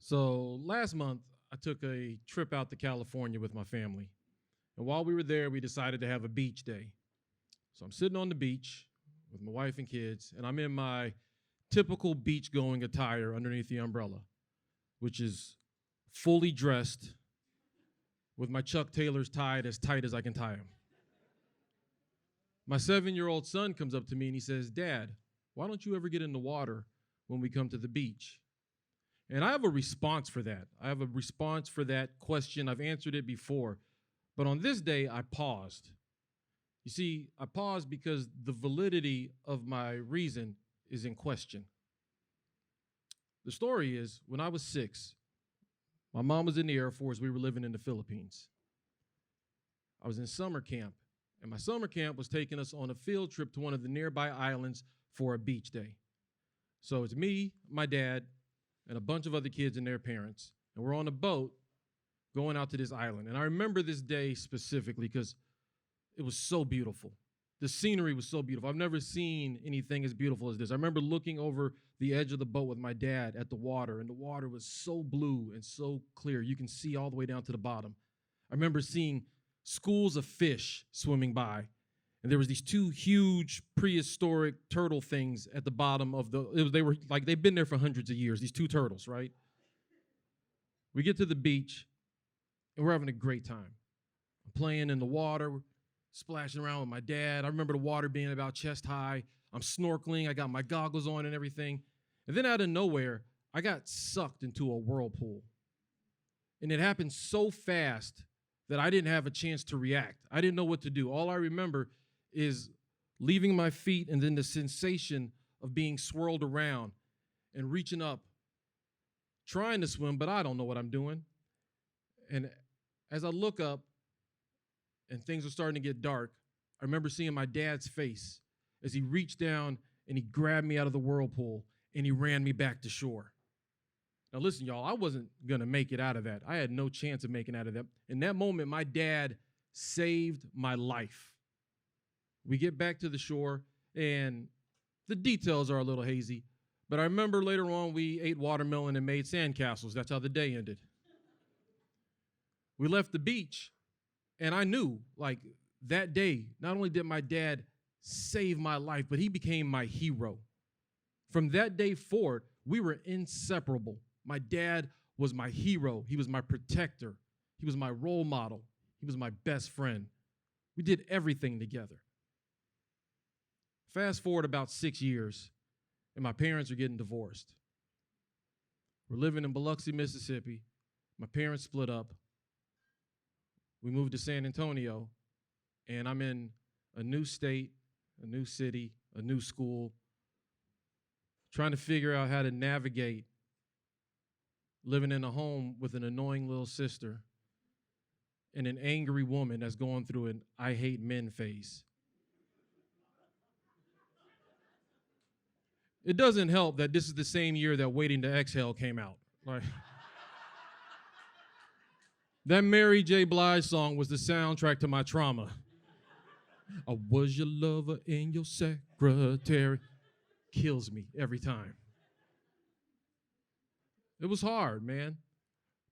So last month, I took a trip out to California with my family. And while we were there, we decided to have a beach day. So I'm sitting on the beach with my wife and kids, and I'm in my typical beach going attire underneath the umbrella, which is fully dressed with my Chuck Taylors tied as tight as I can tie them. My 7-year-old son comes up to me and he says, "Dad, why don't you ever get in the water when we come to the beach?" And I have a response for that. I have a response for that question. I've answered it before. But on this day, I paused. You see, I paused because the validity of my reason is in question. The story is, when I was 6, my mom was in the Air Force. We were living in the Philippines. I was in summer camp, and my summer camp was taking us on a field trip to one of the nearby islands for a beach day. So it's me, my dad, and a bunch of other kids and their parents, and we're on a boat going out to this island. And I remember this day specifically because it was so beautiful. The scenery was so beautiful. I've never seen anything as beautiful as this. I remember looking over the edge of the boat with my dad at the water, and the water was so blue and so clear. You can see all the way down to the bottom. I remember seeing schools of fish swimming by, and there was these two huge prehistoric turtle things at the bottom of they were like, they've been there for hundreds of years, these two turtles, right? We get to the beach, and we're having a great time. I'm playing in the water, splashing around with my dad. I remember the water being about chest high. I'm snorkeling. I got my goggles on and everything. And then out of nowhere, I got sucked into a whirlpool. And it happened so fast that I didn't have a chance to react. I didn't know what to do. All I remember is leaving my feet and then the sensation of being swirled around and reaching up, trying to swim, but I don't know what I'm doing. And as I look up and things are starting to get dark, I remember seeing my dad's face as he reached down and he grabbed me out of the whirlpool and he ran me back to shore. Now listen, y'all, I wasn't going to make it out of that. I had no chance of making out of that. In that moment, my dad saved my life. We get back to the shore, and the details are a little hazy, but I remember later on we ate watermelon and made sandcastles. That's how the day ended. We left the beach, and I knew, like, that day, not only did my dad save my life, but he became my hero. From that day forward, we were inseparable. My dad was my hero. He was my protector. He was my role model. He was my best friend. We did everything together. Fast forward about 6 years, and my parents are getting divorced. We're living in Biloxi, Mississippi. My parents split up. We moved to San Antonio, and I'm in a new state, a new city, a new school, trying to figure out how to navigate living in a home with an annoying little sister and an angry woman that's going through an I hate men phase. It doesn't help that this is the same year that Waiting to Exhale came out. Like, that Mary J. Blige song was the soundtrack to my trauma. I was your lover and your secretary. Kills me every time. It was hard, man.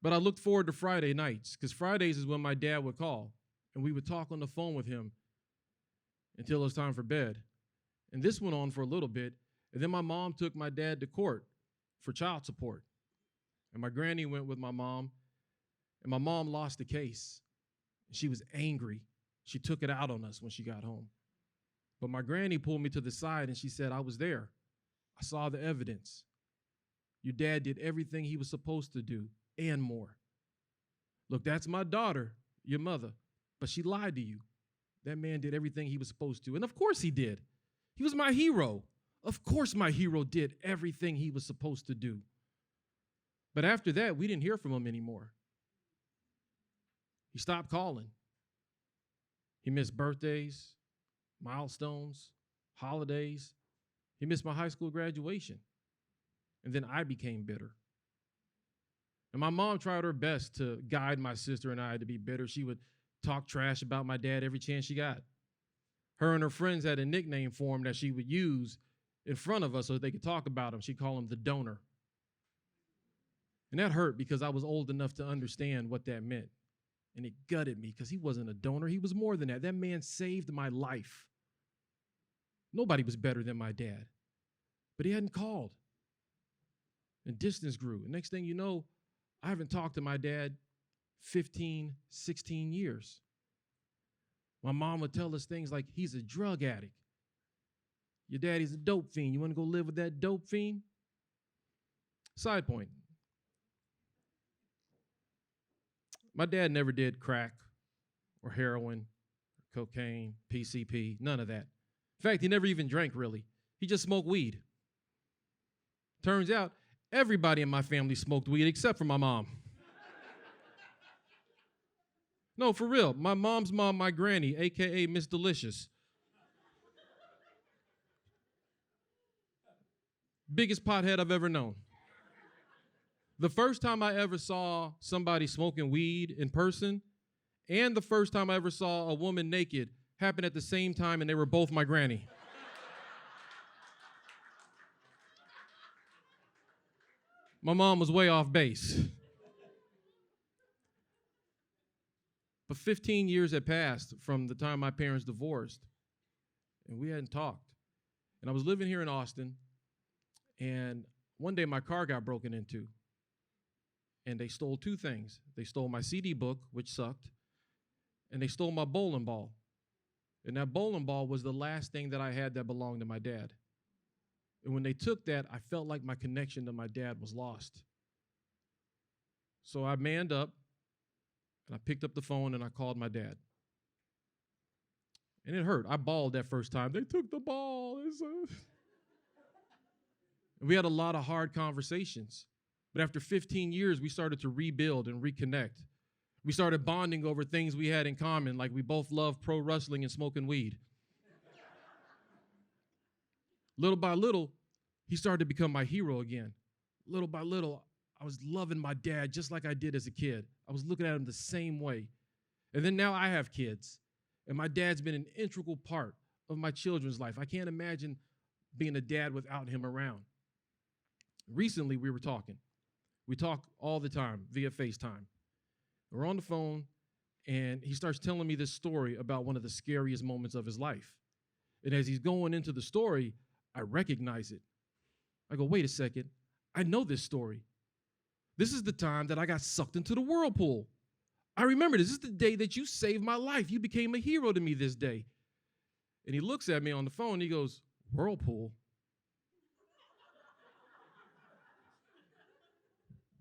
But I looked forward to Friday nights, because Fridays is when my dad would call, and we would talk on the phone with him until it was time for bed. And this went on for a little bit, and then my mom took my dad to court for child support. And my granny went with my mom, and my mom lost the case. She was angry. She took it out on us when she got home. But my granny pulled me to the side, and she said, "I was there. I saw the evidence. Your dad did everything he was supposed to do and more. Look, that's my daughter, your mother, but she lied to you. That man did everything he was supposed to." And of course he did. He was my hero. Of course my hero did everything he was supposed to do. But after that, we didn't hear from him anymore. He stopped calling. He missed birthdays, milestones, holidays. He missed my high school graduation. And then I became bitter. And my mom tried her best to guide my sister and I to be bitter. She would talk trash about my dad every chance she got. Her and her friends had a nickname for him that she would use in front of us so that they could talk about him. She'd call him the donor. And that hurt because I was old enough to understand what that meant. And it gutted me because he wasn't a donor. He was more than that. That man saved my life. Nobody was better than my dad. But he hadn't called. And distance grew. And next thing you know, I haven't talked to my dad 15, 16 years. My mom would tell us things like, he's a drug addict. Your daddy's a dope fiend. You want to go live with that dope fiend? Side point. My dad never did crack or heroin, cocaine, PCP, none of that. In fact, he never even drank, really. He just smoked weed. Turns out, everybody in my family smoked weed except for my mom. No, for real. My mom's mom, my granny, a.k.a. Miss Delicious. Biggest pothead I've ever known. The first time I ever saw somebody smoking weed in person and the first time I ever saw a woman naked happened at the same time, and they were both my granny. My mom was way off base. But 15 years had passed from the time my parents divorced, and we hadn't talked. And I was living here in Austin, and one day my car got broken into. And they stole two things. They stole my CD book, which sucked, and they stole my bowling ball. And that bowling ball was the last thing that I had that belonged to my dad. And when they took that, I felt like my connection to my dad was lost. So I manned up, and I picked up the phone, and I called my dad. And it hurt. I bawled that first time. They took the ball. We had a lot of hard conversations. But after 15 years, we started to rebuild and reconnect. We started bonding over things we had in common, like we both loved pro wrestling and smoking weed. Little by little, he started to become my hero again. Little by little, I was loving my dad just like I did as a kid. I was looking at him the same way. And then now I have kids, and my dad's been an integral part of my children's life. I can't imagine being a dad without him around. Recently, we were talking. We talk all the time via FaceTime. We're on the phone, and he starts telling me this story about one of the scariest moments of his life. And as he's going into the story, I recognize it. I go, wait a second. I know this story. This is the time that I got sucked into the whirlpool. I remember this. This is the day that you saved my life. You became a hero to me this day. And he looks at me on the phone, and he goes, whirlpool?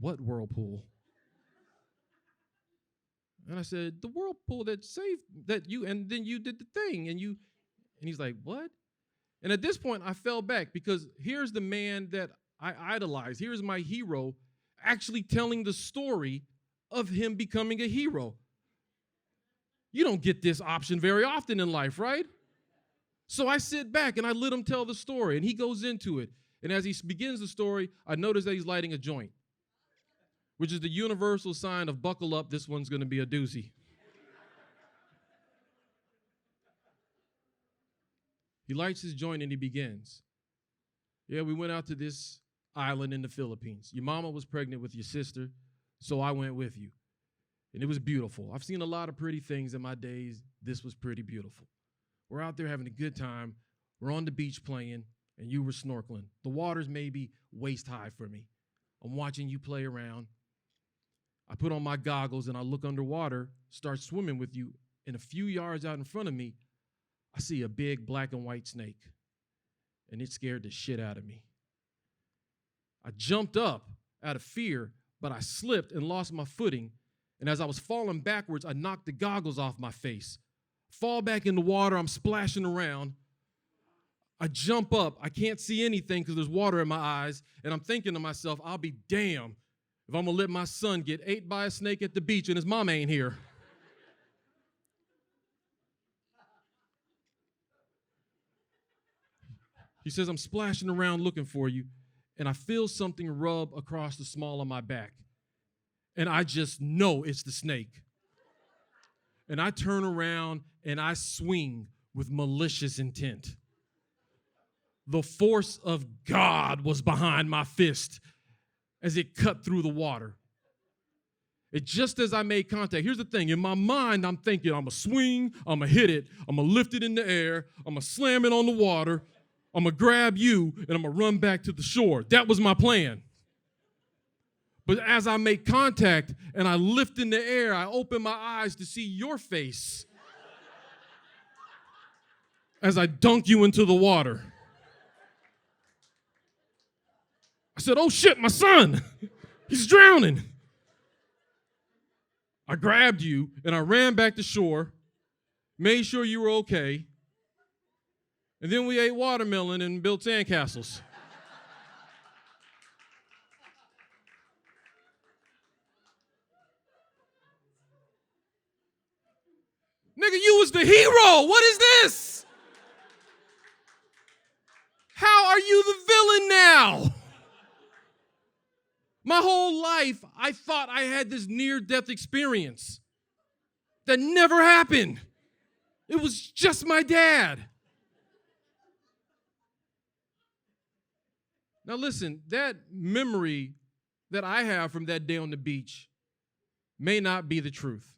What whirlpool? And I said, the whirlpool that saved that you, and then you did the thing, and he's like, what? And at this point, I fell back because here's the man that I idolize. Here's my hero actually telling the story of him becoming a hero. You don't get this option very often in life, right? So I sit back and I let him tell the story, and he goes into it. And as he begins the story, I notice that he's lighting a joint, which is the universal sign of buckle up, this one's going to be a doozy. He lights his joint and he begins. Yeah, we went out to this island in the Philippines. Your mama was pregnant with your sister, so I went with you. And it was beautiful. I've seen a lot of pretty things in my days. This was pretty beautiful. We're out there having a good time. We're on the beach playing, and you were snorkeling. The water's maybe waist high for me. I'm watching you play around. I put on my goggles and I look underwater, start swimming with you, and a few yards out in front of me, I see a big black and white snake, and it scared the shit out of me. I jumped up out of fear, but I slipped and lost my footing, and as I was falling backwards, I knocked the goggles off my face. Fall back in the water, I'm splashing around. I jump up, I can't see anything because there's water in my eyes, and I'm thinking to myself, I'll be damned if I'm going to let my son get ate by a snake at the beach and his mom ain't here. He says, I'm splashing around looking for you, and I feel something rub across the small of my back. And I just know it's the snake. And I turn around and I swing with malicious intent. The force of God was behind my fist. as it cut through the water. It just as I made contact. Here's the thing. In my mind, I'm thinking, I'm going to swing, I'm going to hit it, I'm going to lift it in the air, I'm going to slam it on the water, I'm going to grab you, and I'm going to run back to the shore. That was my plan. But as I make contact and I lift in the air, I open my eyes to see your face as I dunk you into the water. I said, oh shit, my son, he's drowning. I grabbed you and I ran back to shore, made sure you were okay, and then we ate watermelon and built sandcastles. Nigga, you was the hero. What is this? How are you the villain now? My whole life, I thought I had this near-death experience that never happened. It was just my dad. Now listen, that memory that I have from that day on the beach may not be the truth.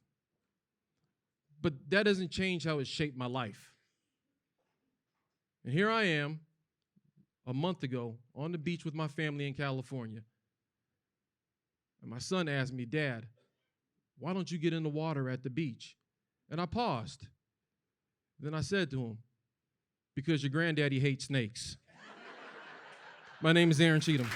But that doesn't change how it shaped my life. And here I am, a month ago, on the beach with my family in California. And my son asked me, Dad, why don't you get in the water at the beach? And I paused. Then I said to him, because your granddaddy hates snakes. My name is Aaron Cheatham.